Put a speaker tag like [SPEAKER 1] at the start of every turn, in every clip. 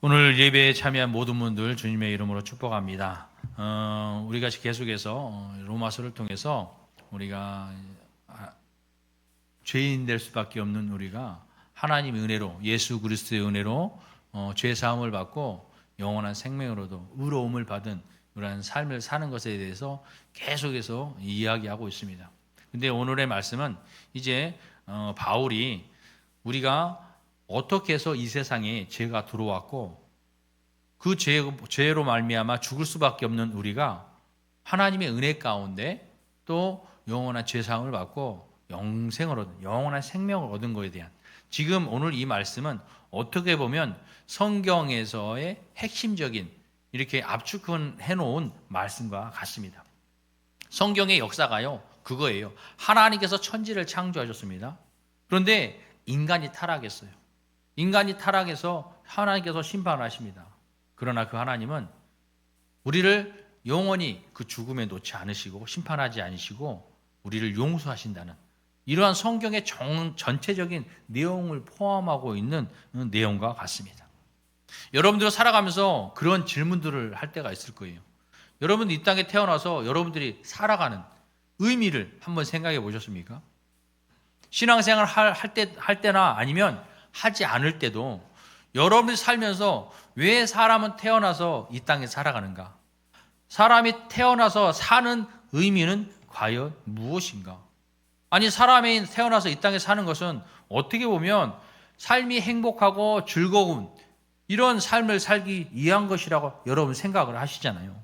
[SPEAKER 1] 오늘 예배에 참여한 모든 분들 주님의 이름으로 축복합니다. 우리가 계속해서 로마서를 통해서 우리가 죄인 될 수밖에 없는 우리가 하나님의 은혜로, 예수 그리스도의 은혜로 죄 사함을 받고 영원한 생명으로도 의로움을 받은 그러한 삶을 사는 것에 대해서 계속해서 이야기하고 있습니다. 근데 오늘의 말씀은 이제 바울이 우리가 어떻게 해서 이 세상에 죄가 들어왔고 그 죄로 말미암아 죽을 수밖에 없는 우리가 하나님의 은혜 가운데 또 영원한 죄사함을 받고 영생을 얻은, 영원한 생명을 얻은 것에 대한, 지금 오늘 이 말씀은 어떻게 보면 성경에서의 핵심적인 이렇게 압축해 놓은 말씀과 같습니다. 성경의 역사가요 그거예요. 하나님께서 천지를 창조하셨습니다. 그런데 인간이 타락했어요. 인간이 타락해서 하나님께서 심판하십니다. 그러나 그 하나님은 우리를 영원히 그 죽음에 놓지 않으시고 심판하지 않으시고 우리를 용서하신다는 이러한 성경의 전체적인 내용을 포함하고 있는 내용과 같습니다. 여러분들 살아가면서 그런 질문들을 할 때가 있을 거예요. 여러분 이 땅에 태어나서 여러분들이 살아가는 의미를 한번 생각해 보셨습니까? 신앙생활 할 때나 아니면 하지 않을 때도 여러분이 살면서 왜 사람은 태어나서 이 땅에 살아가는가? 사람이 태어나서 사는 의미는 과연 무엇인가? 아니 사람이 태어나서 이 땅에 사는 것은 어떻게 보면 삶이 행복하고 즐거운 이런 삶을 살기 위한 것이라고 여러분 생각을 하시잖아요.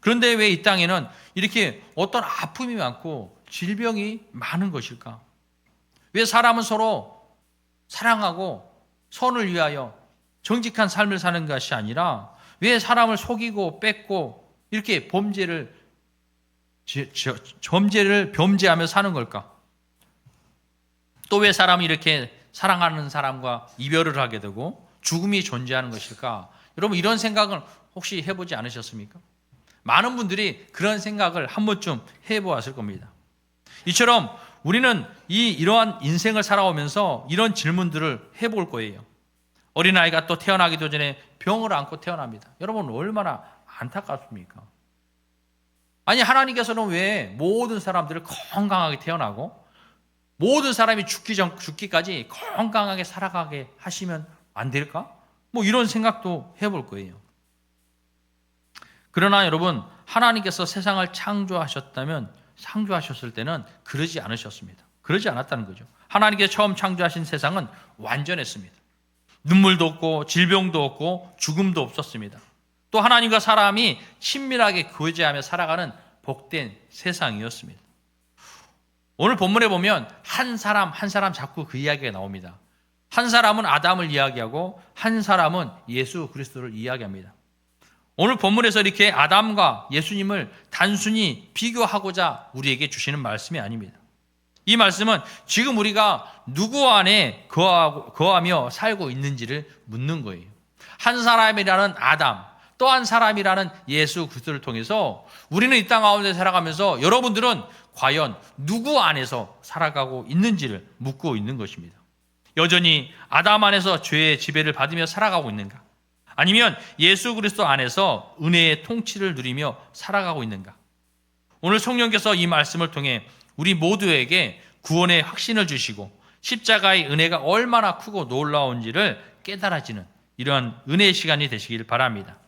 [SPEAKER 1] 그런데 왜 이 땅에는 이렇게 어떤 아픔이 많고 질병이 많은 것일까? 왜 사람은 서로 사랑하고 선을 위하여 정직한 삶을 사는 것이 아니라 왜 사람을 속이고 뺏고 이렇게 범죄하며 사는 걸까? 또 왜 사람이 이렇게 사랑하는 사람과 이별을 하게 되고 죽음이 존재하는 것일까? 여러분 이런 생각을 혹시 해보지 않으셨습니까? 많은 분들이 그런 생각을 한 번쯤 해보았을 겁니다. 이처럼 우리는 이러한 인생을 살아오면서 이런 질문들을 해볼 거예요. 어린아이가 또 태어나기도 전에 병을 안고 태어납니다. 여러분 얼마나 안타깝습니까? 아니 하나님께서는 왜 모든 사람들을 건강하게 태어나고 모든 사람이 죽기까지 건강하게 살아가게 하시면 안 될까? 뭐 이런 생각도 해볼 거예요. 그러나 여러분 하나님께서 세상을 창조하셨을 때는 그러지 않으셨습니다. 그러지 않았다는 거죠. 하나님께서 처음 창조하신 세상은 완전했습니다. 눈물도 없고 질병도 없고 죽음도 없었습니다. 또 하나님과 사람이 친밀하게 교제하며 살아가는 복된 세상이었습니다. 오늘 본문에 보면 한 사람 자꾸 그 이야기가 나옵니다. 한 사람은 아담을 이야기하고 한 사람은 예수 그리스도를 이야기합니다. 오늘 본문에서 이렇게 아담과 예수님을 단순히 비교하고자 우리에게 주시는 말씀이 아닙니다. 이 말씀은 지금 우리가 누구 안에 거하며 살고 있는지를 묻는 거예요. 한 사람이라는 아담, 또 한 사람이라는 예수 그리스도를 통해서 우리는 이 땅 가운데 살아가면서 여러분들은 과연 누구 안에서 살아가고 있는지를 묻고 있는 것입니다. 여전히 아담 안에서 죄의 지배를 받으며 살아가고 있는가? 아니면 예수 그리스도 안에서 은혜의 통치를 누리며 살아가고 있는가? 오늘 성령께서 이 말씀을 통해 우리 모두에게 구원의 확신을 주시고 십자가의 은혜가 얼마나 크고 놀라운지를 깨달아지는 이러한 은혜의 시간이 되시길 바랍니다.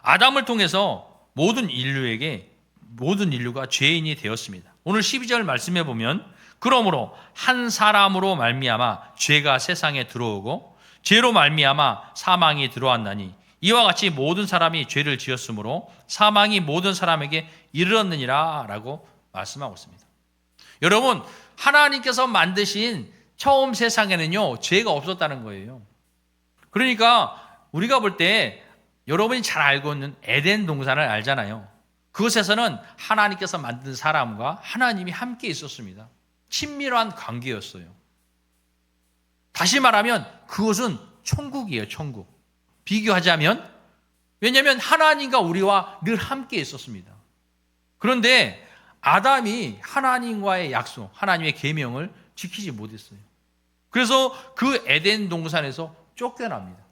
[SPEAKER 1] 아담을 통해서 모든 인류가 죄인이 되었습니다. 오늘 12절 말씀해 보면 그러므로 한 사람으로 말미암아 죄가 세상에 들어오고 죄로 말미암아 사망이 들어왔나니 이와 같이 모든 사람이 죄를 지었으므로 사망이 모든 사람에게 이르렀느니라 라고 말씀하고 있습니다. 여러분 하나님께서 만드신 처음 세상에는요 죄가 없었다는 거예요. 그러니까 우리가 볼 때 여러분이 잘 알고 있는 에덴 동산을 알잖아요. 그곳에서는 하나님께서 만든 사람과 하나님이 함께 있었습니다. 친밀한 관계였어요. 다시 말하면 그것은 천국이에요. 천국. 비교하자면 왜냐하면 하나님과 우리와 늘 함께 있었습니다. 그런데 아담이 하나님과의 약속, 하나님의 계명을 지키지 못했어요. 그래서 그 에덴 동산에서 쫓겨납니다.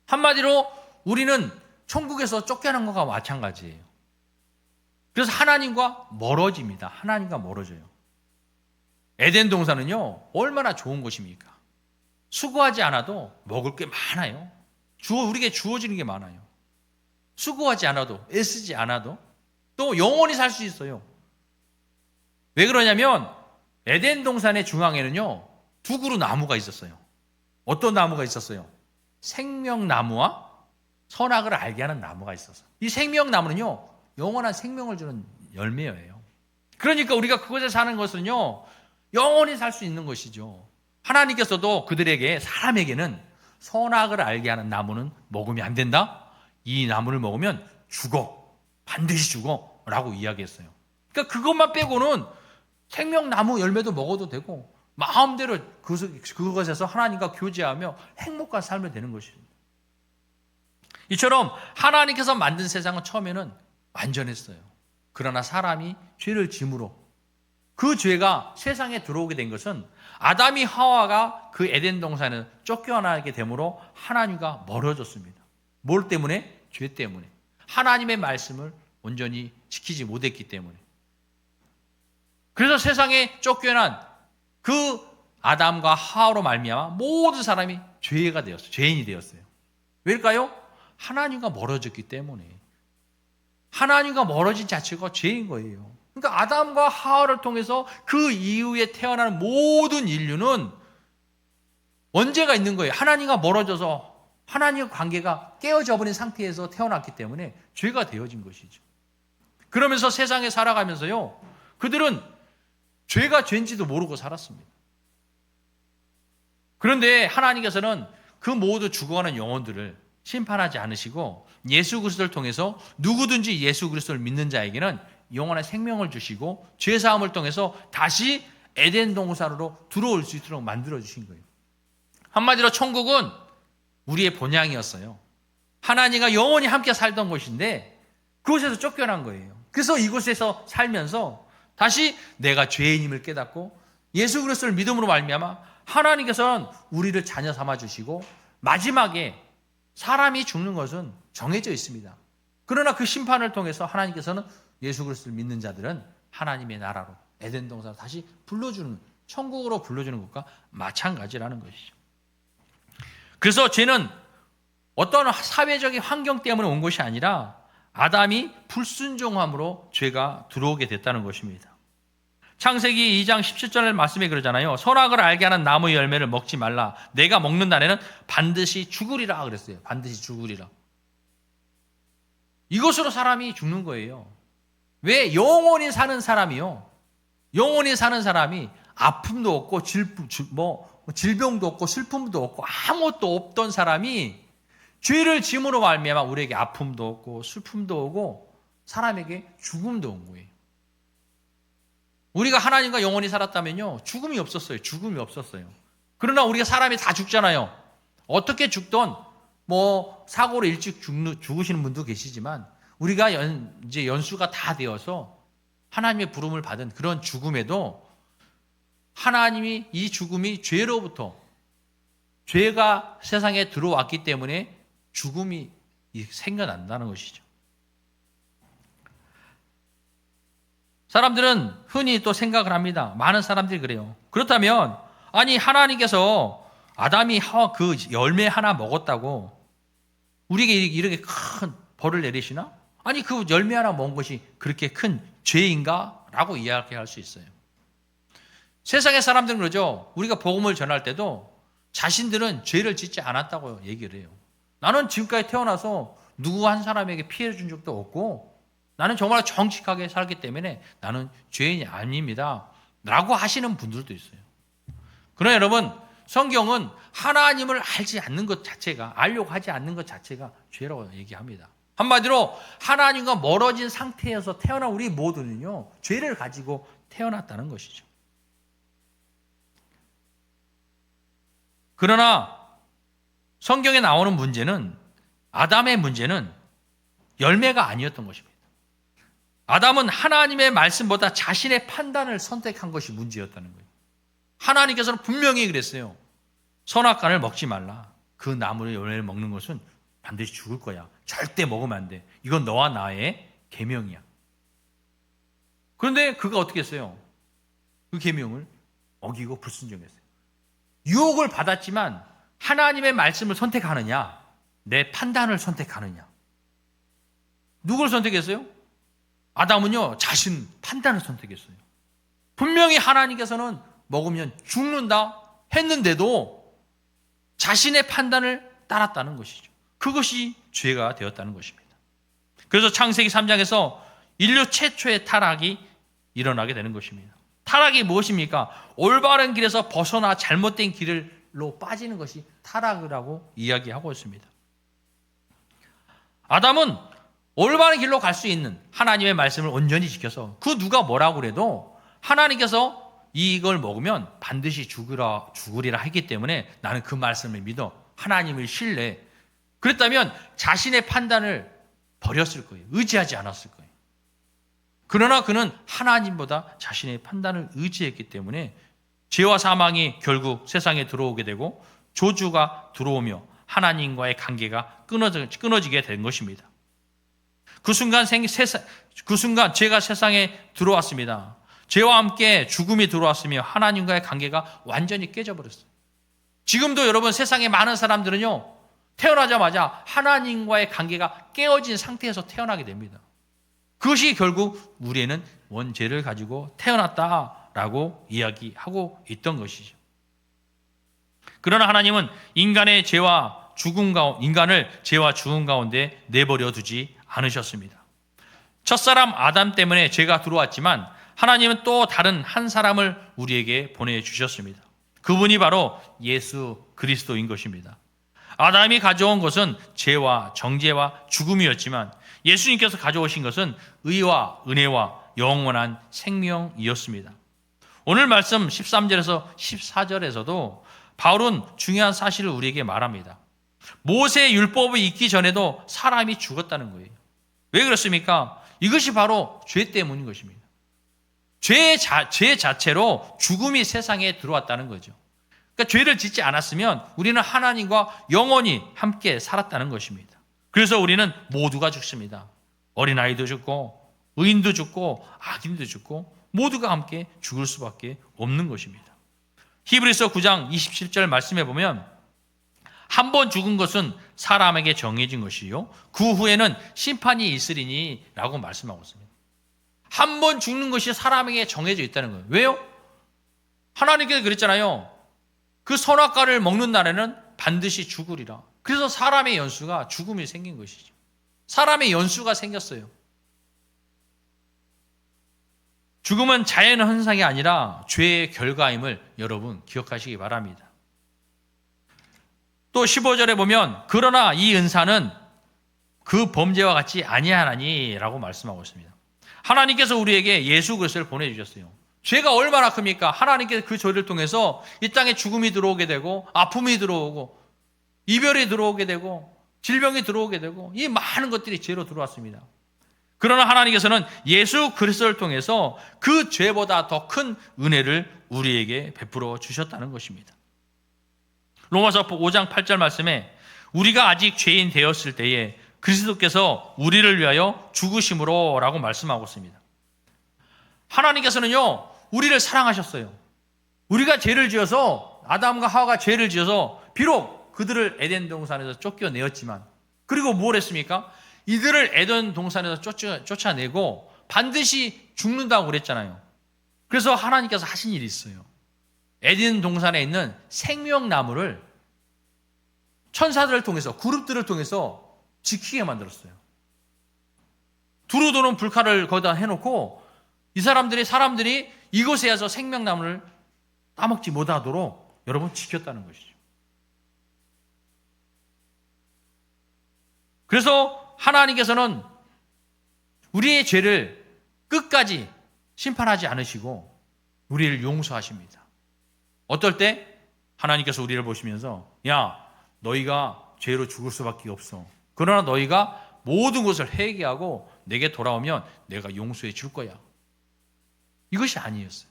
[SPEAKER 1] 한마디로 우리는 천국에서 쫓겨난 것과 마찬가지예요. 그래서 하나님과 멀어집니다. 하나님과 멀어져요. 에덴 동산은요, 얼마나 좋은 곳입니까? 수고하지 않아도 먹을 게 많아요. 우리에게 주어지는 게 많아요. 수고하지 않아도, 애쓰지 않아도 또 영원히 살 수 있어요. 왜 그러냐면 에덴 동산의 중앙에는요, 두 그루 나무가 있었어요. 어떤 나무가 있었어요? 생명나무와 선악을 알게 하는 나무가 있었어요. 이 생명나무는요, 영원한 생명을 주는 열매예요. 그러니까 우리가 그곳에 사는 것은요, 영원히 살 수 있는 것이죠. 하나님께서도 그들에게, 사람에게는 선악을 알게 하는 나무는 먹으면 안 된다. 이 나무를 먹으면 죽어. 반드시 죽어. 라고 이야기했어요. 그러니까 그것만 빼고는 생명나무 열매도 먹어도 되고 마음대로 그것에서 하나님과 교제하며 행복한 삶을 되는 것입니다. 이처럼 하나님께서 만든 세상은 처음에는 완전했어요. 그러나 사람이 죄를 짐으로 그 죄가 세상에 들어오게 된 것은 아담이 하와가 그 에덴 동산에 쫓겨나게 되므로 하나님과 멀어졌습니다. 뭘 때문에? 죄 때문에. 하나님의 말씀을 온전히 지키지 못했기 때문에. 그래서 세상에 쫓겨난 그 아담과 하와로 말미암아 모든 사람이 죄가 되었어요. 죄인이 되었어요. 왜일까요? 하나님과 멀어졌기 때문에. 하나님과 멀어진 자체가 죄인 거예요. 그러니까 아담과 하와를 통해서 그 이후에 태어나는 모든 인류는 원죄가 있는 거예요. 하나님과 멀어져서 하나님과 관계가 깨어져 버린 상태에서 태어났기 때문에 죄가 되어진 것이죠. 그러면서 세상에 살아가면서요, 그들은 죄가 죄인지도 모르고 살았습니다. 그런데 하나님께서는 그 모두 죽어가는 영혼들을 심판하지 않으시고 예수 그리스도를 통해서 누구든지 예수 그리스도를 믿는 자에게는 영원한 생명을 주시고 죄사함을 통해서 다시 에덴 동산으로 들어올 수 있도록 만들어 주신 거예요. 한마디로 천국은 우리의 본향이었어요. 하나님과 영원히 함께 살던 곳인데 그곳에서 쫓겨난 거예요. 그래서 이곳에서 살면서 다시 내가 죄인임을 깨닫고 예수 그리스도를 믿음으로 말미암아 하나님께서는 우리를 자녀 삼아 주시고 마지막에 사람이 죽는 것은 정해져 있습니다. 그러나 그 심판을 통해서 하나님께서는 예수 그리스도를 믿는 자들은 하나님의 나라로 에덴 동산으로 다시 불러주는, 천국으로 불러주는 것과 마찬가지라는 것이죠. 그래서 죄는 어떤 사회적인 환경 때문에 온 것이 아니라 아담이 불순종함으로 죄가 들어오게 됐다는 것입니다. 창세기 2장 17절 말씀에 그러잖아요. 선악을 알게 하는 나무 열매를 먹지 말라. 내가 먹는 날에는 반드시 죽으리라 그랬어요. 반드시 죽으리라. 이것으로 사람이 죽는 거예요. 왜? 영원히 사는 사람이요. 영원히 사는 사람이 아픔도 없고 질병도 없고 슬픔도 없고 아무것도 없던 사람이 죄를 짐으로 말미암아 우리에게 아픔도 없고 슬픔도 오고 사람에게 죽음도 온 거예요. 우리가 하나님과 영원히 살았다면요, 죽음이 없었어요. 죽음이 없었어요. 그러나 우리가 사람이 다 죽잖아요. 어떻게 죽던 사고로 일찍 죽으시는 분도 계시지만 우리가 이제 연수가 다 되어서 하나님의 부름을 받은 그런 죽음에도 하나님이 이 죽음이 죄로부터, 죄가 세상에 들어왔기 때문에 죽음이 생겨난다는 것이죠. 사람들은 흔히 또 생각을 합니다. 많은 사람들이 그래요. 그렇다면 아니 하나님께서 아담이 하와 그 열매 하나 먹었다고 우리에게 이렇게 큰 벌을 내리시나? 아니 그 열매 하나 먹은 것이 그렇게 큰 죄인가? 라고 이야기할 수 있어요. 세상의 사람들은 그러죠. 우리가 복음을 전할 때도 자신들은 죄를 짓지 않았다고 얘기를 해요. 나는 지금까지 태어나서 누구 한 사람에게 피해를 준 적도 없고 나는 정말 정직하게 살기 때문에 나는 죄인이 아닙니다. 라고 하시는 분들도 있어요. 그러나 여러분, 성경은 하나님을 알지 않는 것 자체가, 알려고 하지 않는 것 자체가 죄라고 얘기합니다. 한마디로 하나님과 멀어진 상태에서 태어난 우리 모두는요, 죄를 가지고 태어났다는 것이죠. 그러나 성경에 나오는 문제는, 아담의 문제는 열매가 아니었던 것입니다. 아담은 하나님의 말씀보다 자신의 판단을 선택한 것이 문제였다는 거예요. 하나님께서는 분명히 그랬어요. 선악과를 먹지 말라. 그 나무의 열매를 먹는 것은 반드시 죽을 거야. 절대 먹으면 안 돼. 이건 너와 나의 계명이야. 그런데 그가 어떻게 했어요? 그 계명을 어기고 불순종했어요. 유혹을 받았지만 하나님의 말씀을 선택하느냐, 내 판단을 선택하느냐. 누굴 선택했어요? 아담은요, 자신 판단을 선택했어요. 분명히 하나님께서는 먹으면 죽는다 했는데도 자신의 판단을 따랐다는 것이죠. 그것이 죄가 되었다는 것입니다. 그래서 창세기 3장에서 인류 최초의 타락이 일어나게 되는 것입니다. 타락이 무엇입니까? 올바른 길에서 벗어나 잘못된 길로 빠지는 것이 타락이라고 이야기하고 있습니다. 아담은 올바른 길로 갈 수 있는 하나님의 말씀을 온전히 지켜서 그 누가 뭐라고 그래도 하나님께서 이걸 먹으면 반드시 죽으리라 했기 때문에 나는 그 말씀을 믿어 하나님을 신뢰해. 그랬다면 자신의 판단을 버렸을 거예요. 의지하지 않았을 거예요. 그러나 그는 하나님보다 자신의 판단을 의지했기 때문에 죄와 사망이 결국 세상에 들어오게 되고 저주가 들어오며 하나님과의 관계가 끊어지게 된 것입니다. 그 순간 죄가 세상에 들어왔습니다. 죄와 함께 죽음이 들어왔으며 하나님과의 관계가 완전히 깨져버렸어요. 지금도 여러분 세상에 많은 사람들은요, 태어나자마자 하나님과의 관계가 깨어진 상태에서 태어나게 됩니다. 그것이 결국 우리는 원죄를 가지고 태어났다라고 이야기하고 있던 것이죠. 그러나 하나님은 인간을 죄와 죽음 가운데 내버려 두지 않으셨습니다. 첫사람 아담 때문에 죄가 들어왔지만 하나님은 또 다른 한 사람을 우리에게 보내주셨습니다. 그분이 바로 예수 그리스도인 것입니다. 아담이 가져온 것은 죄와 정죄와 죽음이었지만 예수님께서 가져오신 것은 의와 은혜와 영원한 생명이었습니다. 오늘 말씀 13절에서 14절에서도 바울은 중요한 사실을 우리에게 말합니다. 모세의 율법이 있기 전에도 사람이 죽었다는 거예요. 왜 그렇습니까? 이것이 바로 죄 때문인 것입니다. 죄 자체로 죽음이 세상에 들어왔다는 거죠. 그러니까 죄를 짓지 않았으면 우리는 하나님과 영원히 함께 살았다는 것입니다. 그래서 우리는 모두가 죽습니다. 어린아이도 죽고 의인도 죽고 악인도 죽고 모두가 함께 죽을 수밖에 없는 것입니다. 히브리서 9장 27절 말씀해 보면 한 번 죽은 것은 사람에게 정해진 것이요 그 후에는 심판이 있으리니 라고 말씀하고 있습니다. 한 번 죽는 것이 사람에게 정해져 있다는 거예요. 왜요? 하나님께서 그랬잖아요. 그 선악과를 먹는 날에는 반드시 죽으리라. 그래서 사람의 연수가 죽음이 생긴 것이죠. 사람의 연수가 생겼어요. 죽음은 자연의 현상이 아니라 죄의 결과임을 여러분 기억하시기 바랍니다. 또 15절에 보면 그러나 이 은사는 그 범죄와 같지 아니하나니 라고 말씀하고 있습니다. 하나님께서 우리에게 예수 그리스도를 보내주셨어요. 죄가 얼마나 큽니까? 하나님께서 그 죄를 통해서 이 땅에 죽음이 들어오게 되고 아픔이 들어오고 이별이 들어오게 되고 질병이 들어오게 되고 이 많은 것들이 죄로 들어왔습니다. 그러나 하나님께서는 예수 그리스도를 통해서 그 죄보다 더 큰 은혜를 우리에게 베풀어 주셨다는 것입니다. 로마서 5장 8절 말씀에 우리가 아직 죄인 되었을 때에 그리스도께서 우리를 위하여 죽으심으로 라고 말씀하고 있습니다. 하나님께서는요, 우리를 사랑하셨어요. 우리가 죄를 지어서, 아담과 하와가 죄를 지어서 비록 그들을 에덴 동산에서 쫓겨내었지만, 그리고 뭘 했습니까? 이들을 에덴 동산에서 쫓아내고 반드시 죽는다고 그랬잖아요. 그래서 하나님께서 하신 일이 있어요. 에덴 동산에 있는 생명나무를 천사들을 통해서, 그룹들을 통해서 지키게 만들었어요. 두루 도는 불칼을 거기다 해놓고 사람들이 이곳에 와서 생명나무를 따먹지 못하도록 여러분 지켰다는 것이죠. 그래서 하나님께서는 우리의 죄를 끝까지 심판하지 않으시고 우리를 용서하십니다. 어떨 때 하나님께서 우리를 보시면서 야, 너희가 죄로 죽을 수밖에 없어. 그러나 너희가 모든 것을 회개하고 내게 돌아오면 내가 용서해 줄 거야. 이것이 아니었어요.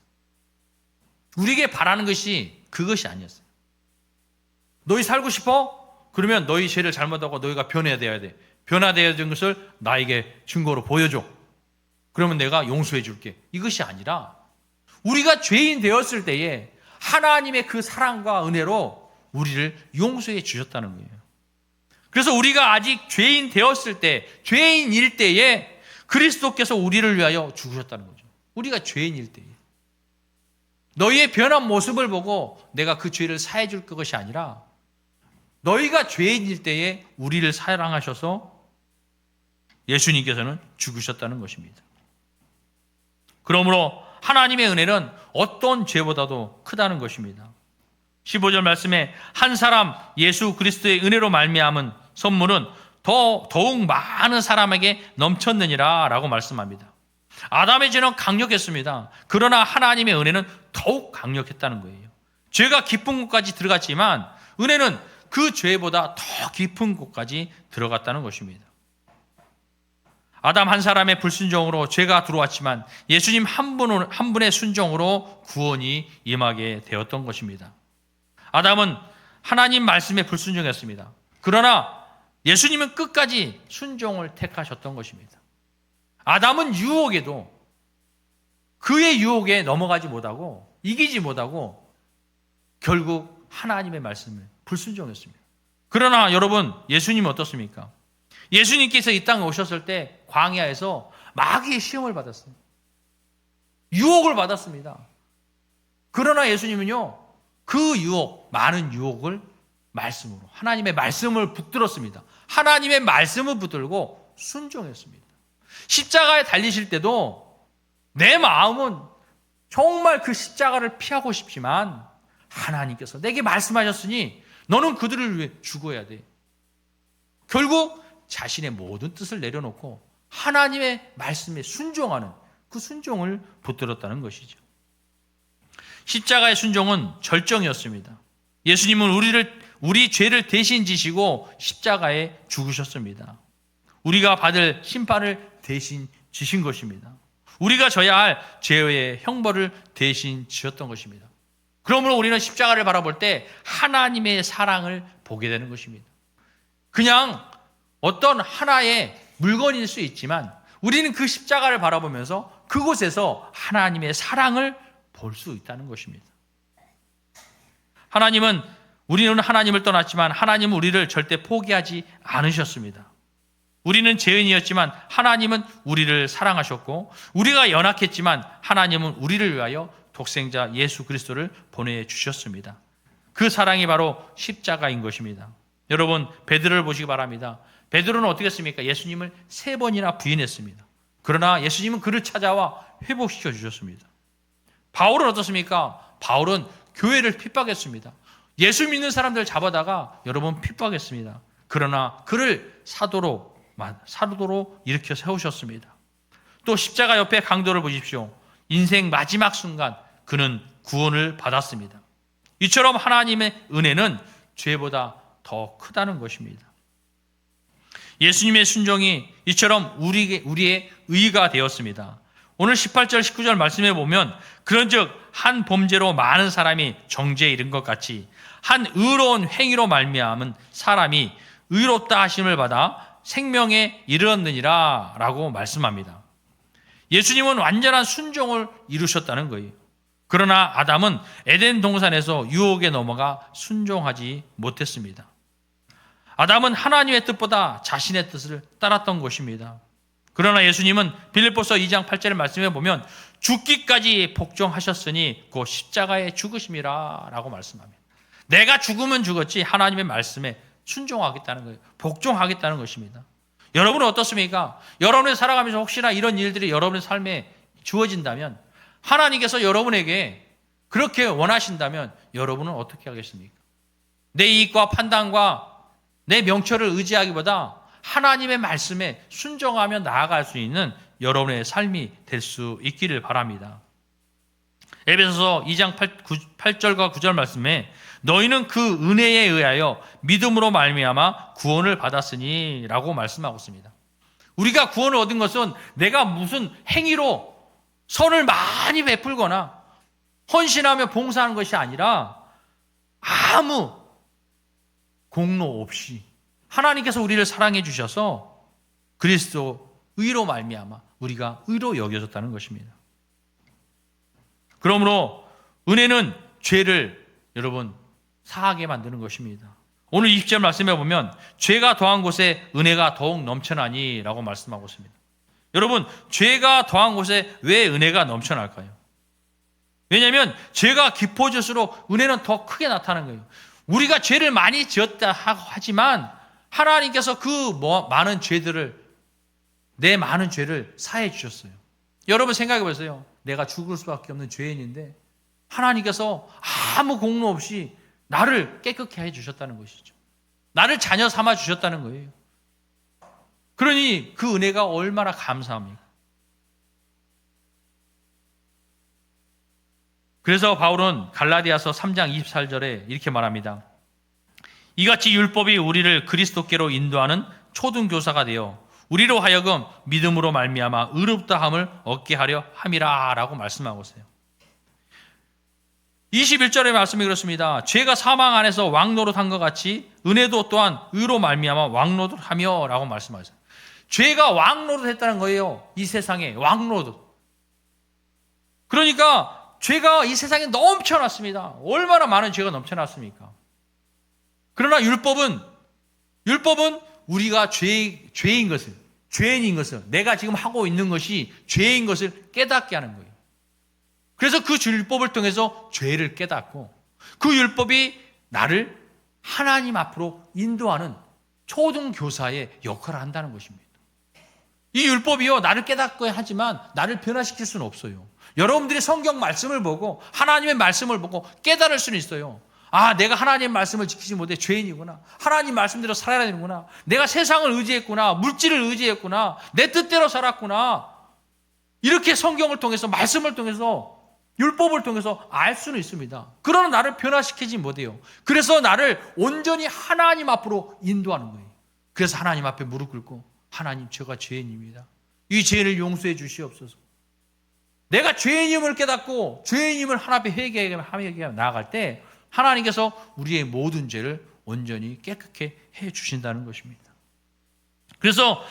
[SPEAKER 1] 우리에게 바라는 것이 그것이 아니었어요. 너희 살고 싶어? 그러면 너희 죄를 잘못하고 너희가 변화되어야 돼. 변화되어야 되는 것을 나에게 증거로 보여줘. 그러면 내가 용서해 줄게. 이것이 아니라 우리가 죄인 되었을 때에 하나님의 그 사랑과 은혜로 우리를 용서해 주셨다는 거예요. 그래서 우리가 아직 죄인 되었을 때, 죄인일 때에 그리스도께서 우리를 위하여 죽으셨다는 거죠. 우리가 죄인일 때에. 너희의 변한 모습을 보고 내가 그 죄를 사해 줄 것이 아니라 너희가 죄인일 때에 우리를 사랑하셔서 예수님께서는 죽으셨다는 것입니다. 그러므로 하나님의 은혜는 어떤 죄보다도 크다는 것입니다. 15절 말씀에 한 사람 예수 그리스도의 은혜로 말미암은 선물은 더욱 많은 사람에게 넘쳤느니라 라고 말씀합니다. 아담의 죄는 강력했습니다. 그러나 하나님의 은혜는 더욱 강력했다는 거예요. 죄가 깊은 곳까지 들어갔지만 은혜는 그 죄보다 더 깊은 곳까지 들어갔다는 것입니다. 아담 한 사람의 불순종으로 죄가 들어왔지만 예수님 한 분의 순종으로 구원이 임하게 되었던 것입니다. 아담은 하나님 말씀에 불순종했습니다. 그러나 예수님은 끝까지 순종을 택하셨던 것입니다. 아담은 유혹에도 그의 유혹에 넘어가지 못하고 이기지 못하고 결국 하나님의 말씀을 불순종했습니다. 그러나 여러분, 예수님은 어떻습니까? 예수님께서 이 땅에 오셨을 때 광야에서 마귀의 시험을 받았어요. 유혹을 받았습니다. 그러나 예수님은요, 그 유혹, 많은 유혹을 말씀으로, 하나님의 말씀을 붙들었습니다. 하나님의 말씀을 붙들고 순종했습니다. 십자가에 달리실 때도 내 마음은 정말 그 십자가를 피하고 싶지만 하나님께서 내게 말씀하셨으니 너는 그들을 위해 죽어야 돼. 결국 자신의 모든 뜻을 내려놓고 하나님의 말씀에 순종하는 그 순종을 붙들었다는 것이죠. 십자가의 순종은 절정이었습니다. 예수님은 우리 죄를 대신 지시고 십자가에 죽으셨습니다. 우리가 받을 심판을 대신 지신 것입니다. 우리가 져야 할 죄의 형벌을 대신 지셨던 것입니다. 그러므로 우리는 십자가를 바라볼 때 하나님의 사랑을 보게 되는 것입니다. 그냥 어떤 하나의 물건일 수 있지만 우리는 그 십자가를 바라보면서 그곳에서 하나님의 사랑을 볼 수 있다는 것입니다. 우리는 하나님을 떠났지만 하나님은 우리를 절대 포기하지 않으셨습니다. 우리는 죄인이었지만 하나님은 우리를 사랑하셨고 우리가 연약했지만 하나님은 우리를 위하여 독생자 예수 그리스도를 보내주셨습니다. 그 사랑이 바로 십자가인 것입니다. 여러분, 베드로를 보시기 바랍니다. 베드로는 어떻게 했습니까? 예수님을 3번이나 부인했습니다. 그러나 예수님은 그를 찾아와 회복시켜 주셨습니다. 바울은 어떻습니까? 바울은 교회를 핍박했습니다. 예수 믿는 사람들 잡아다가 여러분 핍박했습니다. 그러나 그를 사도로 일으켜 세우셨습니다. 또 십자가 옆에 강도를 보십시오. 인생 마지막 순간 그는 구원을 받았습니다. 이처럼 하나님의 은혜는 죄보다 더 크다는 것입니다. 예수님의 순종이 이처럼 우리의 의가 되었습니다. 오늘 18절 19절 말씀해 보면 그런즉 한 범죄로 많은 사람이 정죄에 이른 것 같이 한 의로운 행위로 말미암은 사람이 의롭다 하심을 받아 생명에 이르렀느니라 라고 말씀합니다. 예수님은 완전한 순종을 이루셨다는 거예요. 그러나 아담은 에덴 동산에서 유혹에 넘어가 순종하지 못했습니다. 아담은 하나님의 뜻보다 자신의 뜻을 따랐던 것입니다. 그러나 예수님은 빌립보서 2장 8절의 말씀에 보면 죽기까지 복종하셨으니 곧 십자가에 죽으심이라 라고 말씀합니다. 내가 죽으면 죽었지 하나님의 말씀에 순종하겠다는 거예요. 복종하겠다는 것입니다. 여러분은 어떻습니까? 여러분이 살아가면서 혹시나 이런 일들이 여러분의 삶에 주어진다면 하나님께서 여러분에게 그렇게 원하신다면 여러분은 어떻게 하겠습니까? 내 이익과 판단과 내 명철을 의지하기보다 하나님의 말씀에 순종하며 나아갈 수 있는 여러분의 삶이 될 수 있기를 바랍니다. 에베소서 2장 8절과 9절 말씀에 너희는 그 은혜에 의하여 믿음으로 말미암아 구원을 받았으니 라고 말씀하고 있습니다. 우리가 구원을 얻은 것은 내가 무슨 행위로 선을 많이 베풀거나 헌신하며 봉사하는 것이 아니라 아무 공로 없이 하나님께서 우리를 사랑해 주셔서 그리스도 의로 말미암아 우리가 의로 여겨졌다는 것입니다. 그러므로 은혜는 죄를 여러분 사하게 만드는 것입니다. 오늘 20절 말씀해 보면 죄가 더한 곳에 은혜가 더욱 넘쳐나니 라고 말씀하고 있습니다. 여러분, 죄가 더한 곳에 왜 은혜가 넘쳐날까요? 왜냐하면 죄가 깊어질수록 은혜는 더 크게 나타나는 거예요. 우리가 죄를 많이 지었다 하지만 하나님께서 그 많은 죄들을, 내 많은 죄를 사해 주셨어요. 여러분 생각해 보세요. 내가 죽을 수밖에 없는 죄인인데 하나님께서 아무 공로 없이 나를 깨끗게 해 주셨다는 것이죠. 나를 자녀 삼아 주셨다는 거예요. 그러니 그 은혜가 얼마나 감사합니까? 그래서 바울은 갈라디아서 3장 24절에 이렇게 말합니다. 이같이 율법이 우리를 그리스도께로 인도하는 초등교사가 되어 우리로 하여금 믿음으로 말미암아 의롭다함을 얻게 하려 함이라 라고 말씀하고 있어요. 21절의 말씀이 그렇습니다. 죄가 사망 안에서 왕노릇한 것 같이 은혜도 또한 의로 말미암아 왕노릇하며 라고 말씀하셨어요. 죄가 왕노릇했다는 거예요. 이 세상에 왕노릇. 그러니까 죄가 이 세상에 넘쳐났습니다. 얼마나 많은 죄가 넘쳐났습니까? 그러나 율법은 우리가 죄인 것을, 죄인인 것을, 내가 지금 하고 있는 것이 죄인 것을 깨닫게 하는 거예요. 그래서 그 율법을 통해서 죄를 깨닫고 그 율법이 나를 하나님 앞으로 인도하는 초등교사의 역할을 한다는 것입니다. 이 율법이요, 나를 깨닫게 하지만 나를 변화시킬 수는 없어요. 여러분들이 성경 말씀을 보고 하나님의 말씀을 보고 깨달을 수는 있어요. 아, 내가 하나님의 말씀을 지키지 못해 죄인이구나. 하나님 말씀대로 살아야 되는구나. 내가 세상을 의지했구나. 물질을 의지했구나. 내 뜻대로 살았구나. 이렇게 성경을 통해서, 말씀을 통해서, 율법을 통해서 알 수는 있습니다. 그러나 나를 변화시키지 못해요. 그래서 나를 온전히 하나님 앞으로 인도하는 거예요. 그래서 하나님 앞에 무릎 꿇고 하나님, 제가 죄인입니다. 이 죄를 용서해 주시옵소서. 내가 죄인임을 깨닫고 죄인임을 하나님 앞에 회개하며 나아갈 때 하나님께서 우리의 모든 죄를 온전히 깨끗게 해 주신다는 것입니다. 그래서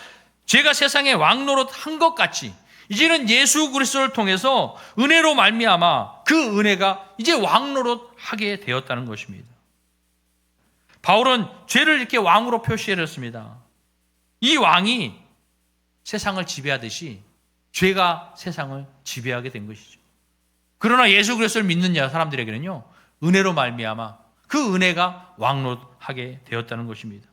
[SPEAKER 1] 죄가 세상에 왕노릇 한 것 같이 이제는 예수 그리스도를 통해서 은혜로 말미암아 그 은혜가 이제 왕노릇 하게 되었다는 것입니다. 바울은 죄를 이렇게 왕으로 표시했습니다. 이 왕이 세상을 지배하듯이 죄가 세상을 지배하게 된 것이죠. 그러나 예수 그리스도를 믿는 사람들에게는요, 은혜로 말미암아 그 은혜가 왕노릇하게 되었다는 것입니다.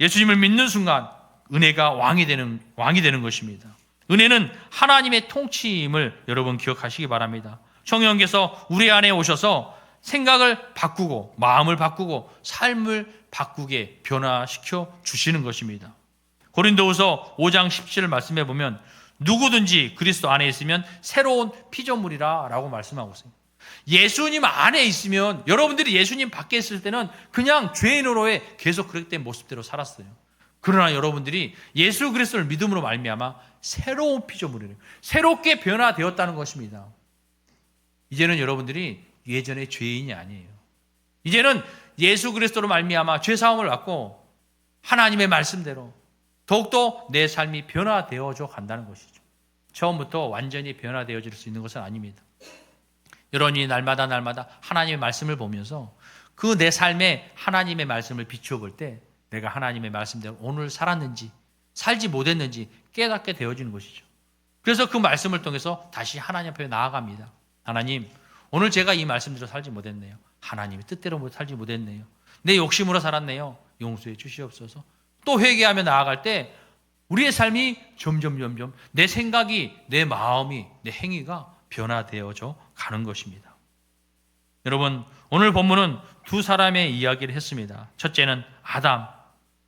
[SPEAKER 1] 예수님을 믿는 순간 은혜가 왕이 되는 것입니다. 은혜는 하나님의 통치임을 여러분 기억하시기 바랍니다. 성령께서 우리 안에 오셔서 생각을 바꾸고 마음을 바꾸고 삶을 바꾸게 변화시켜 주시는 것입니다. 고린도후서 5장 17절 말씀해 보면 누구든지 그리스도 안에 있으면 새로운 피조물이라 라고 말씀하고 있어요. 예수님 안에 있으면, 여러분들이 예수님 밖에 있을 때는 그냥 죄인으로의 계속 그렇게 모습대로 살았어요. 그러나 여러분들이 예수 그리스도를 믿음으로 말미암아 새로운 피조물이에요. 새롭게 변화되었다는 것입니다. 이제는 여러분들이 예전의 죄인이 아니에요. 이제는 예수 그리스도로 말미암아 죄사함을 받고 하나님의 말씀대로 더욱더 내 삶이 변화되어져 간다는 것이죠. 처음부터 완전히 변화되어질 수 있는 것은 아닙니다. 여러분이 날마다 하나님의 말씀을 보면서 그 내 삶에 하나님의 말씀을 비추어 볼 때 내가 하나님의 말씀대로 오늘 살았는지 살지 못했는지 깨닫게 되어지는 것이죠. 그래서 그 말씀을 통해서 다시 하나님 앞에 나아갑니다. 하나님, 오늘 제가 이 말씀대로 살지 못했네요. 하나님의 뜻대로 살지 못했네요. 내 욕심으로 살았네요. 용서해 주시옵소서. 또 회개하며 나아갈 때 우리의 삶이 점점 내 생각이, 내 마음이, 내 행위가 변화되어져 가는 것입니다. 여러분, 오늘 본문은 두 사람의 이야기를 했습니다. 첫째는 아담,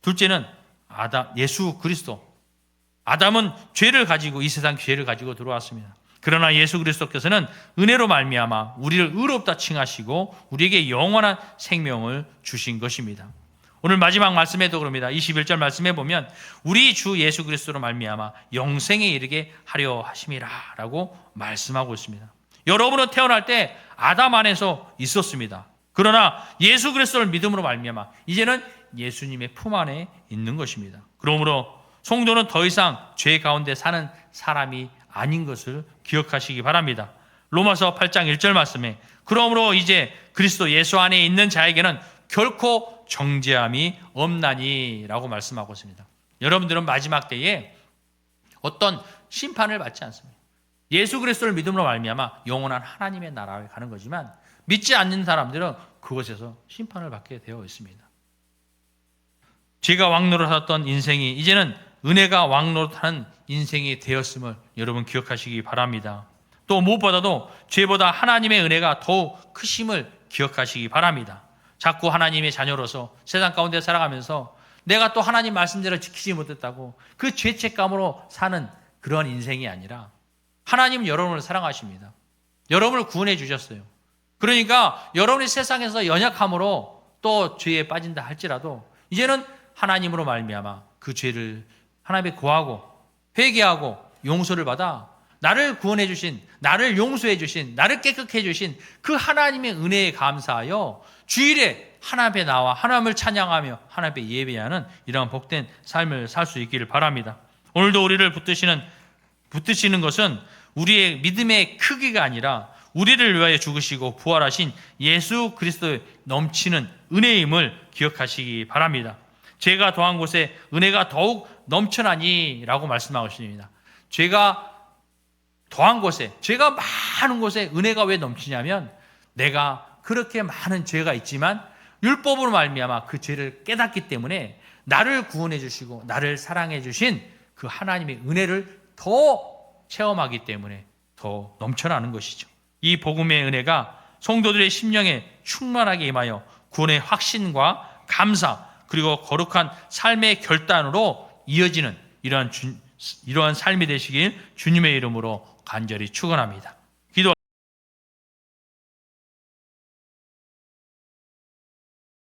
[SPEAKER 1] 둘째는 예수 그리스도. 아담은 죄를 가지고, 이 세상 죄를 가지고 들어왔습니다. 그러나 예수 그리스도께서는 은혜로 말미암아 우리를 의롭다 칭하시고 우리에게 영원한 생명을 주신 것입니다. 오늘 마지막 말씀에도 그럽니다. 21절 말씀해 보면 우리 주 예수 그리스도로 말미암아 영생에 이르게 하려 하심이라 라고 말씀하고 있습니다. 여러분은 태어날 때 아담 안에서 있었습니다. 그러나 예수 그리스도를 믿음으로 말미암아 이제는 예수님의 품 안에 있는 것입니다. 그러므로 성도는 더 이상 죄 가운데 사는 사람이 아닌 것을 기억하시기 바랍니다. 로마서 8장 1절 말씀에 그러므로 이제 그리스도 예수 안에 있는 자에게는 결코 정죄함이 없나니 라고 말씀하고 있습니다. 여러분들은 마지막 때에 어떤 심판을 받지 않습니다. 예수 그리스도를 믿음으로 말미암아 영원한 하나님의 나라에 가는 거지만 믿지 않는 사람들은 그곳에서 심판을 받게 되어 있습니다. 죄가 왕노릇하던 인생이 이제는 은혜가 왕노릇하는 인생이 되었음을 여러분 기억하시기 바랍니다. 또 무엇보다도 죄보다 하나님의 은혜가 더욱 크심을 기억하시기 바랍니다. 자꾸 하나님의 자녀로서 세상 가운데 살아가면서 내가 또 하나님 말씀대로 지키지 못했다고 그 죄책감으로 사는 그런 인생이 아니라 하나님은 여러분을 사랑하십니다. 여러분을 구원해 주셨어요. 그러니까 여러분이 세상에서 연약함으로 또 죄에 빠진다 할지라도 이제는 하나님으로 말미암아 그 죄를 하나님께 구하고 회개하고 용서를 받아 나를 구원해 주신, 나를 용서해 주신, 나를 깨끗해 주신 그 하나님의 은혜에 감사하여 주일에 하나님 앞에 나와 하나님을 찬양하며 하나님 앞에 예배하는 이러한 복된 삶을 살 수 있기를 바랍니다. 오늘도 우리를 붙드시는 것은 우리의 믿음의 크기가 아니라 우리를 위하여 죽으시고 부활하신 예수 그리스도의 넘치는 은혜임을 기억하시기 바랍니다. 죄가 더한 곳에 은혜가 더욱 넘쳐나니 라고 말씀하고 있습니다. 죄가 더한 곳에, 죄가 많은 곳에 은혜가 왜 넘치냐면 내가 그렇게 많은 죄가 있지만 율법으로 말미암아 그 죄를 깨닫기 때문에 나를 구원해 주시고 나를 사랑해 주신 그 하나님의 은혜를 더 체험하기 때문에 더 넘쳐나는 것이죠. 이 복음의 은혜가 성도들의 심령에 충만하게 임하여 구원의 확신과 감사 그리고 거룩한 삶의 결단으로 이어지는 이러한 삶이 되시길 주님의 이름으로 간절히 축원합니다.